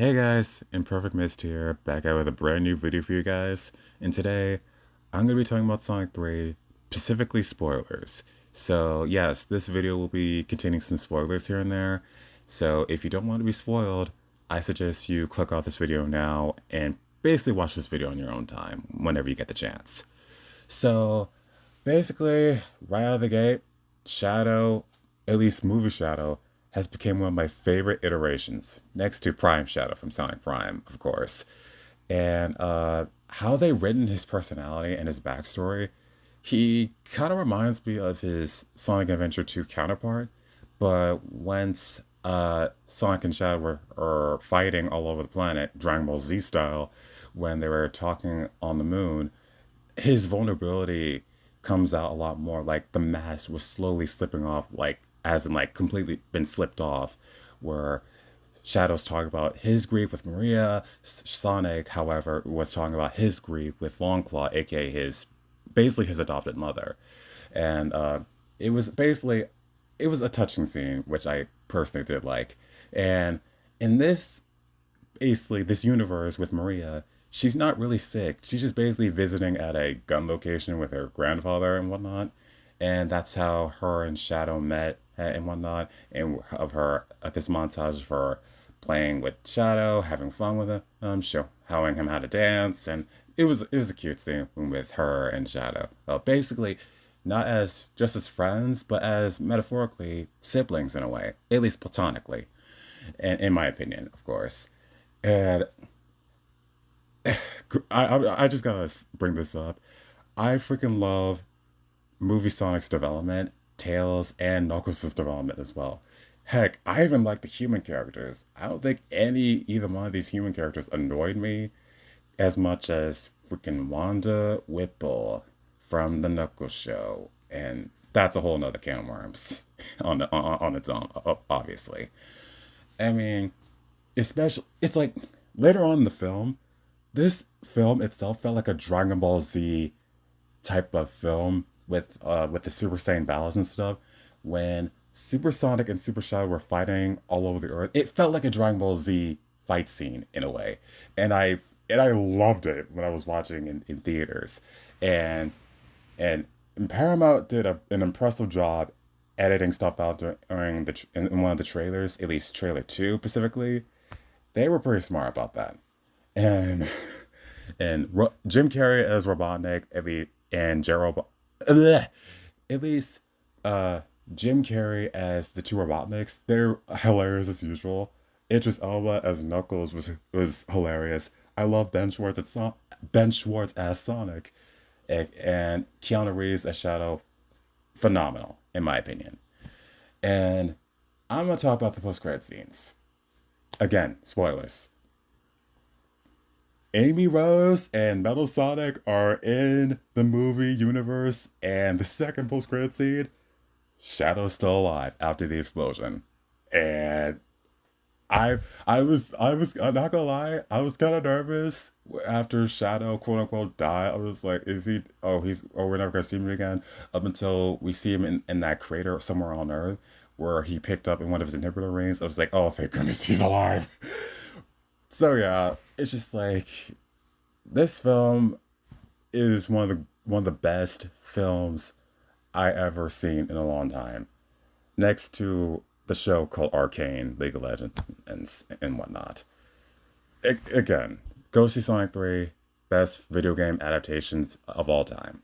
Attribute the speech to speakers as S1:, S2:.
S1: Hey guys, Imperfect Mist here, back out with a brand new video for you guys. And today, I'm going to be talking about Sonic 3, specifically spoilers. So yes, this video will be containing some spoilers here and there. So if you don't want to be spoiled, I suggest you click off this video now and basically watch this video on your own time, whenever you get the chance. So basically, right out of the gate, Shadow, at least movie Shadow, has become one of my favorite iterations, next to Prime Shadow from Sonic Prime, of course. And how they written his personality and his backstory, he kind of reminds me of his Sonic Adventure 2 counterpart, but once Sonic and Shadow were fighting all over the planet, Dragon Ball Z style, when they were talking on the moon, his vulnerability comes out a lot more. Like the mask was slowly slipping off, like as in like completely been slipped off, where Shadow's talking about his grief with Maria. Sonic, however, was talking about his grief with Longclaw, aka his basically his adopted mother. And it was basically it was a touching scene, which I personally did like. And in this basically this universe with Maria, she's not really sick. She's just basically visiting at a gun location with her grandfather and whatnot. And that's how her and Shadow met and whatnot. And of her, this montage of her playing with Shadow, having fun with him, showing him how to dance. And it was a cute scene with her and Shadow. Basically, not as just as friends, but as metaphorically siblings in a way, at least platonically, and in my opinion, of course. And I just gotta bring this up. I freaking love movie Sonic's development, Tails, and Knuckles' development as well. Heck, I even like the human characters. I don't think either one of these human characters annoyed me as much as freaking Wanda Whipple from the Knuckles show, and that's a whole nother can of worms on its own, obviously. I mean, especially it's like later on in the film, this film itself felt like a Dragon Ball Z type of film with the Super Saiyan battles and stuff. When Super Sonic and Super Shadow were fighting all over the earth, it felt like a Dragon Ball Z fight scene in a way, and I loved it when I was watching in theaters, and and Paramount did an impressive job editing stuff out during in one of the trailers, at least trailer two specifically. They were pretty smart about that, and Jim Carrey as Robotnik, and Gerald, at least uh, Jim Carrey as the two Robotniks, they're hilarious as usual. Idris Elba as Knuckles was hilarious. I love Ben Schwartz as Sonic, and Keanu Reeves as Shadow, phenomenal in my opinion. And I'm gonna talk about the post credit scenes. Again, spoilers. Amy Rose and Metal Sonic are in the movie universe, and the second post credit scene, Shadow's still alive after the explosion. And I'm not gonna lie, I was kind of nervous after Shadow quote unquote died. I was like, is he? We're never gonna see him again. Up until we see him in that crater somewhere on Earth where he picked up in one of his inhibitor rings. I was like, oh, thank goodness he's alive. So yeah, it's just like this film is one of the best films I ever seen in a long time. Next to the show called Arcane, League of Legends, and whatnot. Again, go see Sonic 3, best video game adaptations of all time.